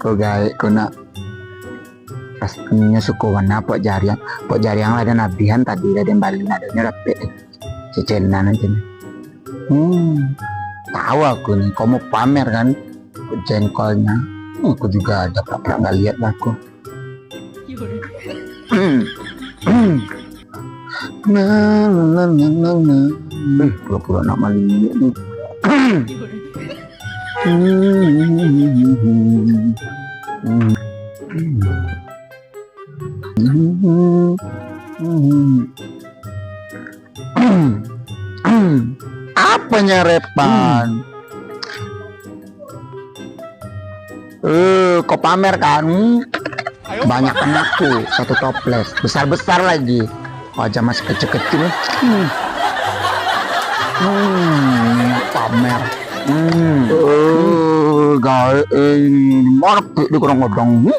Ko gawe kuna pas punya suku warna pok jari yang ada nabihan tadi ada balik nadanya rapi cecenan aja nih. Tahu aku nih kamu pamer kan jengkolnya. Aku juga ada pernah nggak lihat aku. Pura-pura nak lihat nih. Apanya Repan? Kok pamer kan? Banyak kan aku satu toples besar-besar lagi. Wajah masih kecil-kecil. Pamer. Gawe mana di kurang-kurang.